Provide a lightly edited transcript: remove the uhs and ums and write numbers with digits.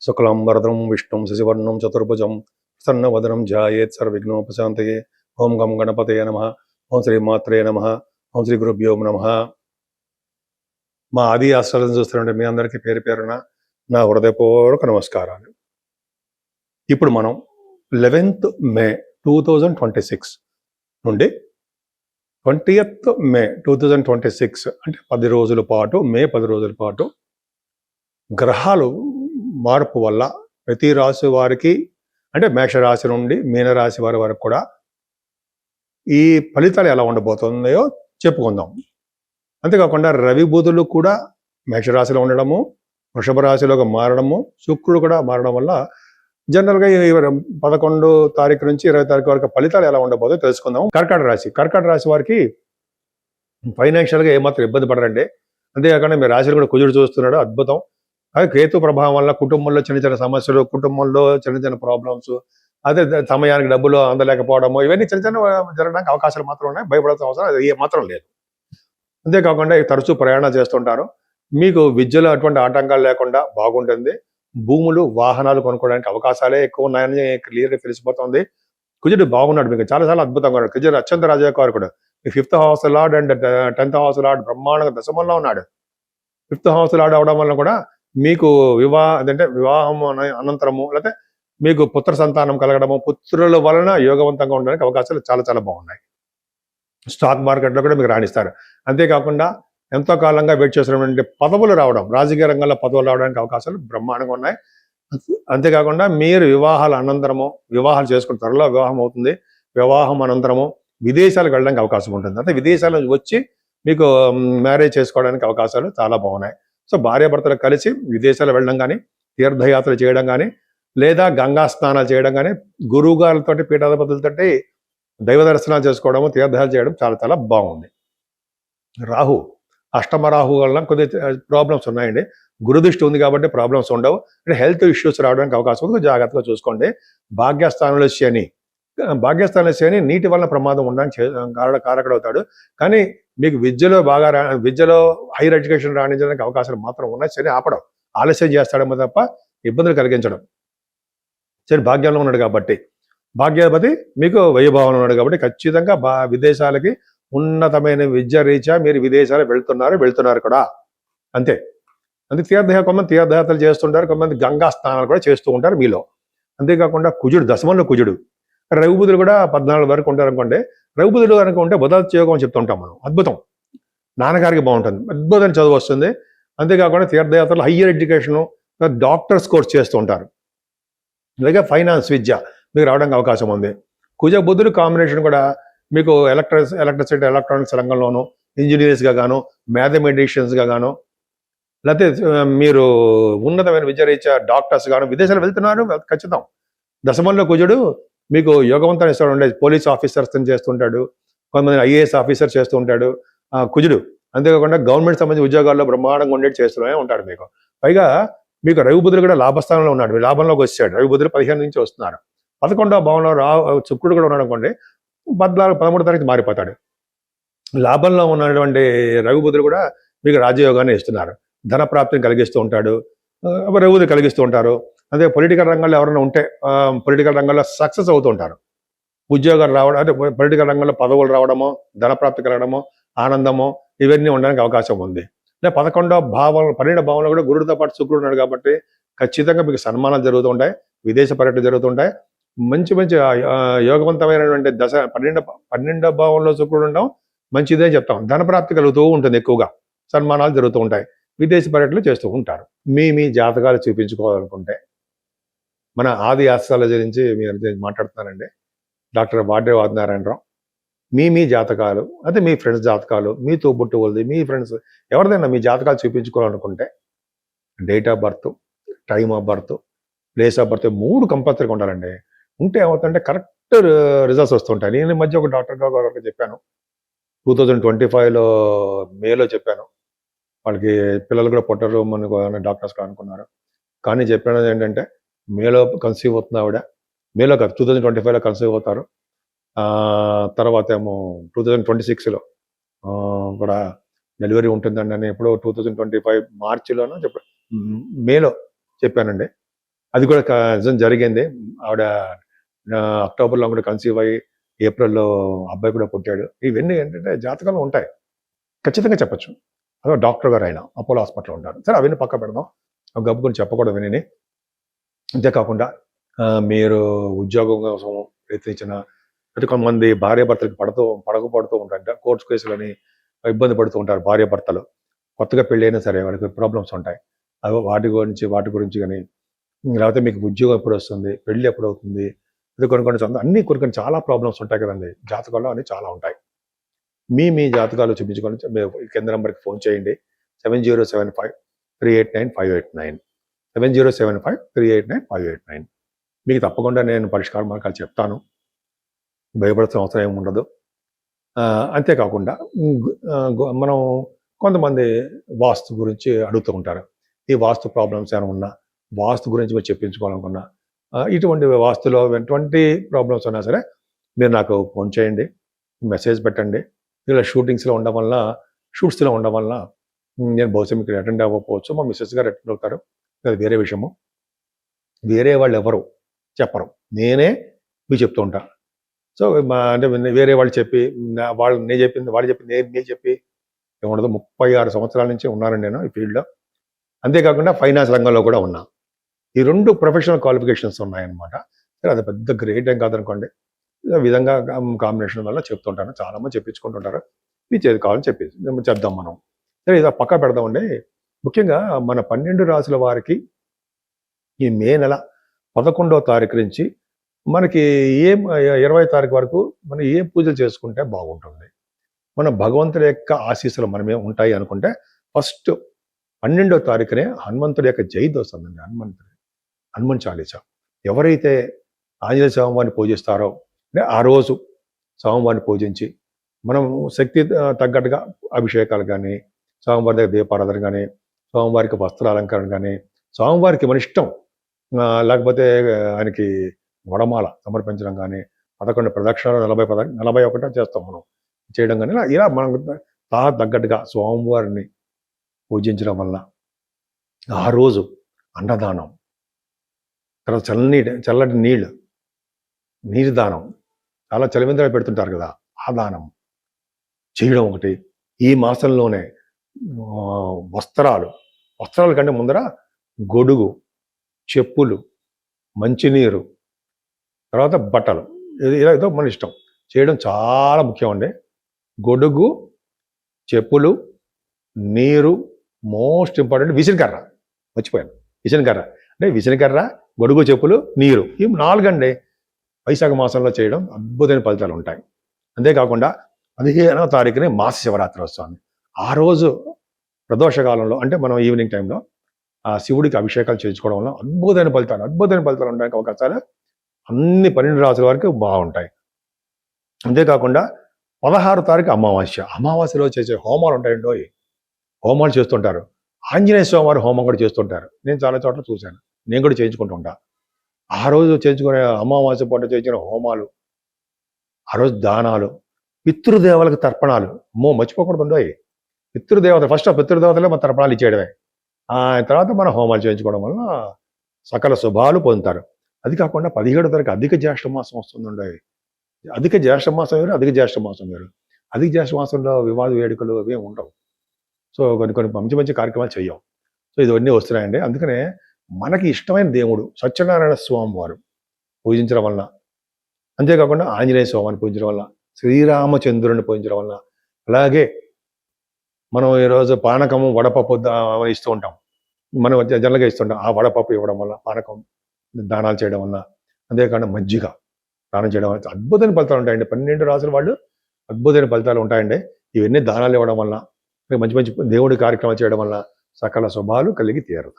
శుక్లాంబరధరం విష్ణుం శశివర్ణం చతుర్భుజం ప్రసన్నవదనం ధ్యాయేత్ సర్వవిఘ్నోపశాంతయే. ఓం గం గణపతయే నమః. ఓం శ్రీ మాత్రే నమః. ఓం శ్రీ గురుభ్యో నమః. మా ఆది ఆశ్రయం చూస్తున్నట్టు మీ అందరికీ పేరు పేరున నా హృదయపూర్వక నమస్కారాలు. ఇప్పుడు మనం 11th May 2026 నుండి 20th May 2026 అంటే 10 రోజుల పాటు, మే 10 రోజుల పాటు గ్రహాలు మార్పు వల్ల ప్రతి రాశి వారికి, అంటే మేషరాశి నుండి మీనరాశి వారి వరకు కూడా ఈ ఫలితాలు ఎలా ఉండబోతున్నాయో చెప్పుకుందాం. అంతేకాకుండా రవి బుధులు కూడా మేషరాశిలో ఉండడము, వృషభ రాశిలోకి మారడము, శుక్రుడు కూడా మారడం వల్ల జనరల్గా 11 తారీఖు నుంచి 20 తారీఖు వరకు ఫలితాలు ఎలా ఉండబోతుందో తెలుసుకుందాం. కర్కాటక రాశి వారికి ఫైనాన్షియల్గా ఏమాత్రం ఇబ్బంది పడరండి. అంతేకాకుండా మీ రాశిలో కూడా కుజుడు చూస్తున్నాడు, అద్భుతం. అదే కేతు ప్రభావం వల్ల కుటుంబంలో చిన్న చిన్న సమస్యలు, కుటుంబంలో చిన్న చిన్న ప్రాబ్లమ్స్, అదే సమయానికి డబ్బులు అందలేకపోవడము, ఇవన్నీ చిన్న చిన్న జరగడానికి అవకాశాలు మాత్రం ఉన్నాయి. భయపడాల్సిన అవసరం అది మాత్రం లేదు. అంతేకాకుండా తరచూ ప్రయాణం చేస్తుంటారు. మీకు విద్యలో అటువంటి ఆటంకాలు లేకుండా బాగుంటుంది. భూములు, వాహనాలు కొనుక్కోవడానికి అవకాశాలే ఎక్కువ ఉన్నాయని క్లియర్గా తెలిసిపోతుంది. కుజుడు బాగున్నాడు, మీకు చాలా చాలా అద్భుతంగా ఉన్నాడు. కుజుడు అత్యంత రాజకారకుడు. మీ 5th house lord and 10th house lord బ్రహ్మాండంగా దశమంలో ఉన్నాడు. 5th హౌస్ లార్డ్ అవడం వల్ల కూడా మీకు వివాహం అనంతరము, లేకపోతే మీకు పుత్ర సంతానం కలగడము, పుత్రుల వలన యోగవంతంగా ఉండడానికి అవకాశాలు చాలా చాలా బాగున్నాయి. స్టాక్ మార్కెట్లో కూడా మీకు రాణిస్తారు. అంతేకాకుండా ఎంతో కాలంగా వెయిట్ చేసినటువంటి పదవులు రావడం, రాజకీయ రంగంలో పదవులు రావడానికి అవకాశాలు బ్రహ్మాండంగా ఉన్నాయి. అంతేకాకుండా మీరు వివాహాల అనంతరము, వివాహాలు చేసుకున్న త్వరలో వివాహం అవుతుంది. వివాహం అనంతరము విదేశాలకు వెళ్ళడానికి అవకాశం ఉంటుంది. అంటే విదేశాల నుంచి వచ్చి మీకు మ్యారేజ్ చేసుకోవడానికి అవకాశాలు చాలా బాగున్నాయి. సో భార్యాభర్తలు కలిసి విదేశాలు వెళ్ళడం కానీ, తీర్థయాత్రలు చేయడం కానీ, లేదా గంగా స్నానాలు చేయడం కానీ, గురువు గారితోటి, పీఠాధిపతులతోటి దైవ దర్శనాలు చేసుకోవడము, తీర్థాలు చేయడం చాలా చాలా బాగుంది. రాహు, అష్టమ రాహు వల్ల కొద్దిగా ప్రాబ్లమ్స్ ఉన్నాయండి. గురుదృష్టి ఉంది కాబట్టి ప్రాబ్లమ్స్ ఉండవు. అంటే హెల్త్ ఇష్యూస్ రావడానికి అవకాశం ఉంది, జాగ్రత్తగా చూసుకోండి. భాగ్యస్థానంలో శని నీటి వల్ల ప్రమాదం ఉండడానికి కారకుడవుతాడు. కానీ మీకు విద్యలో హైయర్ ఎడ్యుకేషన్ రాణించడానికి అవకాశాలు మాత్రం ఉన్నాయి. శని ఆపడం, ఆలస్యం చేస్తాడేమో తప్ప ఇబ్బందులు కలిగించడం. శని భాగ్యంలో ఉన్నాడు కాబట్టి, భాగ్యాధిపతి మీకు వైభవంలో ఉన్నాడు కాబట్టి ఖచ్చితంగా విదేశాలకి ఉన్నతమైన విద్య రీత్యా మీరు విదేశాలు వెళ్తున్నారు కూడా. అంతే కొంతమంది తీర్థయాత్రలు చేస్తుంటారు, కొంతమంది గంగా స్నానాలు కూడా చేస్తూ ఉంటారు మీలో. అంతేకాకుండా కుజుడు దశమంలో కుజుడు, రవిబుధులు కూడా 14 వరకు ఉంటారు అనుకోండి. రవిబుధులు కనుక ఉంటే బుధాత్యోగం అని చెప్తుంటాం మనం. అద్భుతం, నాన్నగారికి బాగుంటుంది, అద్భుతం చదువు వస్తుంది. అంతేకాకుండా తీర్థయాత్రలు, హయ్యర్ ఎడ్యుకేషను, డాక్టర్స్ కోర్స్ చేస్తూ ఉంటారు. అలాగే ఫైనాన్స్ విద్య మీకు రావడానికి అవకాశం ఉంది. కుజ బుధుడు కాంబినేషన్ కూడా మీకు ఎలక్ట్రిసిటీ, ఎలక్ట్రానిక్స్ రంగంలోనూ, ఇంజనీర్స్గా గాను, మ్యాథమెటిషియన్స్గా గాను, లేకపోతే మీరు ఉన్నతమైన విద్య రీత్యా డాక్టర్స్ గాను విదేశాలు వెళ్తున్నారు ఖచ్చితం. దశమంలో కుజుడు మీకు యోగవంతాన్ని ఇస్తాడు. ఉండే పోలీస్ ఆఫీసర్స్ చేస్తుంటాడు, కొంతమంది IAS ఆఫీసర్ చేస్తూ ఉంటాడు కుజుడు. అంతేకాకుండా గవర్నమెంట్ సంబంధించిన ఉద్యోగాల్లో బ్రహ్మాండంగా ఉండేది చేస్తూనే ఉంటాడు మీకు. పైగా మీకు రవిబుధుడు కూడా లాభస్థానంలో ఉన్నాడు, లాభంలోకి వచ్చాడు. రవిబుధుడు 15 నుంచి వస్తున్నారు. 11వ భావంలో శుక్రుడు కూడా ఉన్నాడు అనుకోండి, 13వ తారీఖు మారిపోతాడు. లాభంలో ఉన్నటువంటి రవిబుధుడు కూడా మీకు రాజయోగాన్ని ఇస్తున్నారు, ధన ప్రాప్తిని కలిగిస్తూ ఉంటాడు, రవిబుధుడు కలిగిస్తూ ఉంటారు. అదే పొలిటికల్ రంగంలో ఎవరైనా ఉంటే పొలిటికల్ రంగంలో సక్సెస్ అవుతూ ఉంటారు. ఉద్యోగాలు రావడం, అంటే పొలిటికల్ రంగంలో పదవులు రావడమో, ధన ప్రాప్తి కలగడమో, ఆనందమో, ఇవన్నీ ఉండడానికి అవకాశం ఉంది. 12వ భావంలో కూడా గురుడితో పాటు శుక్రుడు ఉన్నాడు కాబట్టి ఖచ్చితంగా మీకు సన్మానాలు జరుగుతూ ఉంటాయి, విదేశ పర్యటన జరుగుతుంటాయి. మంచి యోగవంతమైనటువంటి 12వ భావంలో శుక్రుడు ఉండడం మంచిదే చెప్తాం. ధనప్రాప్తి కలుగుతూ ఉంటుంది, ఎక్కువగా సన్మానాలు జరుగుతూ ఉంటాయి, విదేశీ పర్యటనలు చేస్తూ ఉంటారు. మీ జాతకాలు చూపించుకోవాలనుకుంటే మన ఆది ఆస్ట్రాలజీ నుంచి మీరు మాట్లాడుతున్నానండి, డాక్టర్ వాడ్రే ఆదినారాయణరావు. మీ జాతకాలు, అంటే మీ ఫ్రెండ్స్ జాతకాలు, మీ తోబుట్టువులది, మీ ఫ్రెండ్స్ ఎవరిదైనా మీ జాతకాలు చూపించుకోవాలనుకుంటే date of birth, time of birth, place of birth 3 కంపల్సరీగా ఉండాలండి. ఉంటే ఏమవుతుందంటే కరెక్ట్ రిజల్ట్స్ వస్తుంటాయి. నేను ఈ మధ్య ఒక డాక్టర్ గారు చెప్పాను, 2025లో మేలో చెప్పాను. వాళ్ళకి పిల్లలు కూడా పుట్టరు మనకు డాక్టర్స్ అనుకున్నారు. కానీ చెప్పినది ఏంటంటే మేలో కన్సీవ్ అవుతుంది ఆవిడ. మేలో కాదు, 2025లో కన్సీవ్ అవుతారు. తర్వాత ఏమో 2026లో కూడా డెలివరీ ఉంటుందండి అని ఎప్పుడో 2025 మార్చిలోనో మేలో చెప్పానండి. అది కూడా నిజం జరిగింది. ఆవిడ అక్టోబర్లో కూడా కన్సీవ్ అయ్యి ఏప్రిల్లో అబ్బాయి కూడా పుట్టాడు. ఇవన్నీ ఏంటంటే జాతకంలో ఉంటాయి, ఖచ్చితంగా చెప్పచ్చు. అదో డాక్టర్ గారు ఆయన అపోలో హాస్పిటల్లో ఉంటారు. సరే అవన్నీ పక్క పెడదాం, గబ్బు గురించి చెప్పకూడదు విని. అంతేకాకుండా మీరు ఉద్యోగం కోసం ప్రయత్నించిన అంటే కొంతమంది భార్యాభర్తలకు పడకపోతూ ఉంటారంట. కోర్టు కేసులని ఇబ్బంది పడుతూ ఉంటారు భార్యాభర్తలు. కొత్తగా పెళ్ళి అయినా సరే వాళ్ళకి ప్రాబ్లమ్స్ ఉంటాయి. అవి వాటి గురించి కానీ, లేకపోతే మీకు ఉద్యోగం ఎప్పుడు వస్తుంది, పెళ్ళి ఎప్పుడు అవుతుంది, ఇది కొన్ని చాలా ప్రాబ్లమ్స్ ఉంటాయి కదండి జాతకాల్లో. అన్ని చాలా ఉంటాయి. మీ జాతకాలు చూపించుకొని కింద నెంబర్కి ఫోన్ చేయండి. 7075389589 7075389589. మీకు తప్పకుండా నేను పరిష్కార మార్గాలు చెప్తాను, భయపడాల్సిన అవసరం ఏమి ఉండదు. అంతేకాకుండా మనం కొంతమంది వాస్తు గురించి అడుగుతూ ఉంటారు. ఈ వాస్తు ప్రాబ్లమ్స్ ఏమైనా ఉన్నా, వాస్తు గురించి మీరు చెప్పించుకోవాలనుకున్నా, ఇటువంటి వాస్తులో ఎటువంటి ప్రాబ్లమ్స్ ఉన్నా సరే మీరు నాకు ఫోన్ చేయండి, మెసేజ్ పెట్టండి. ఇలా షూట్స్లో ఉండడం వల్ల నేను బహుశా మీకు అటెండ్ అవ్వకపోవచ్చు, మా మిస్సెస్ గారు అటెండ్ అవుతారు, అది వేరే విషయము. వేరే వాళ్ళు ఎవరు చెప్పరు, నేనే మీకు చెప్తూ ఉంటా. సో అంటే వేరే వాళ్ళు చెప్పి నేను చెప్పి ఏముండదు. 36 సంవత్సరాల నుంచి ఉన్నాను నేను ఈ ఫీల్డ్లో. అంతేకాకుండా ఫైనాన్స్ రంగంలో కూడా ఉన్నా. ఈ 2 ప్రొఫెషనల్ క్వాలిఫికేషన్స్ ఉన్నాయన్నమాట. సరే అది పెద్ద గ్రేట్ ఏం కాదనుకోండి. ఈ విధంగా కాంబినేషన్ వల్ల చెప్తుంటాను, చాలామంది చెప్పించుకుంటుంటారు. ఇది కావాలని చెప్దాం మనం. సరే ఇది పక్క పెడదామండి. ముఖ్యంగా మన 12 రాసుల వారికి ఈ మే నెల 11వ తారీఖు నుంచి మనకి 20వ తారీఖు వరకు మనం ఏ పూజలు చేసుకుంటే బాగుంటుంది, మన భగవంతుడి యొక్క ఆశీస్సులు మనమే ఉంటాయి అనుకుంటే, ఫస్ట్ 12వ తారీఖునే హనుమంతుడి యొక్క జయంతి వస్తుందండి. హనుమాన్ చాలీసా. ఎవరైతే ఆంజనేయ స్వామివారిని పూజిస్తారో అంటే ఆ రోజు స్వామివారిని పూజించి మనం శక్తి తగ్గట్టుగా అభిషేకాలు కానీ, స్వామివారి దగ్గర దీపారాధన కానీ, స్వామివారికి వస్త్రాలంకరణ కానీ, స్వామివారికి మన ఇష్టం లేకపోతే ఆయనకి వడమాల సమర్పించడం కానీ, 11 ప్రదక్షిణాలు 41 చేస్తాం మనం చేయడం కానీ, ఇలా మనం తగ్గట్టుగా స్వామివారిని పూజించడం వల్ల ఆ రోజు అన్నదానం, తర్వాత చల్లటి నీరు దానం, చాలా చలివిందలు పెడుతుంటారు కదా, ఆ దానం చేయడం ఒకటి. ఈ మాసంలోనే వస్త్రాల కంటే ముందర గొడుగు, చెప్పులు, మంచినీరు, తర్వాత బట్టలు, ఇలా ఏదో మన ఇష్టం చేయడం చాలా ముఖ్యం అండి. గొడుగు, చెప్పులు, నీరు, మోస్ట్ ఇంపార్టెంట్ విసనకర్ర. మర్చిపోయాను, విసనకర్ర. అంటే విసనకర్ర, గొడుగు, చెప్పులు, నీరు, ఈ 4 అండి వైశాఖ మాసంలో చేయడం అద్భుతమైన ఫలితాలు ఉంటాయి. అంతేకాకుండా 15వ తారీఖునే మాస శివరాత్రి వస్తుంది. ఆ రోజు ప్రదోషకాలంలో అంటే మనం ఈవినింగ్ టైంలో ఆ శివుడికి అభిషేకాలు చేయించుకోవడం వల్ల అద్భుతమైన ఫలితాలు ఉండడానికి అవకాశాలు అన్ని 12 రాసుల వరకు బాగుంటాయి. అంతేకాకుండా 16వ తారీఖు అమావాస్యలో చేసే హోమాలు ఉంటాయండి. హోమాలు చేస్తుంటారు. ఆంజనేయ స్వామి వారి హోమం కూడా చేస్తుంటారు. నేను చాలా చోట్ల చూశాను, నేను కూడా చేయించుకుంటూ ఉంటా. ఆ రోజు చేయించుకునే అమావాస్య పూట చేయించిన హోమాలు, ఆ రోజు దానాలు, పితృదేవతలకు తర్పణాలు, మర్చిపోకూడదు. ఫస్ట్ పితృదేవతలే మన తర్పణాలు ఇచ్చేయడమే. తర్వాత మన హోమాలు చేయించుకోవడం వల్ల సకల శుభాలు పొందుతారు. అది కాకుండా 17వ తారీఖు అధిక జ్యేష్ఠ మాసం వస్తుందండి. అధిక జ్యేష్ఠ మాసం వేరు, అధిక జ్యేష్ఠ మాసం వేరు. అధిక జ్యేష్ఠ మాసంలో వివాద వేడుకలు అవి ఉండవు. సో కొన్ని మంచి కార్యక్రమాలు చెయ్యం. సో ఇవన్నీ వస్తున్నాయండి. అందుకనే మనకి ఇష్టమైన దేవుడు సత్యనారాయణ స్వామి వారు పూజించడం వల్ల, అంతేకాకుండా ఆంజనేయ స్వామిని పూజించడం వల్ల, శ్రీరామచంద్రుని పూజించడం వల్ల, అలాగే మనం ఈరోజు పానకము, వడపప్పు ఇస్తూ ఉంటాం, మనం జనరల్గా ఇస్తుంటాం. ఆ వడపప్పు ఇవ్వడం వల్ల, పానకం దానాలు చేయడం వల్ల, అంతేకాకుండా మజ్జిగ దానం చేయడం వల్ల అద్భుతమైన ఫలితాలు ఉంటాయండి. 12 రాసుల వాళ్ళు అద్భుతమైన ఫలితాలు ఉంటాయండి. ఇవన్నీ దానాలు ఇవ్వడం వల్ల, మంచి దేవుడి కార్యక్రమాలు చేయడం వల్ల సకల శుభాలు కలిగి తీరుతాయి.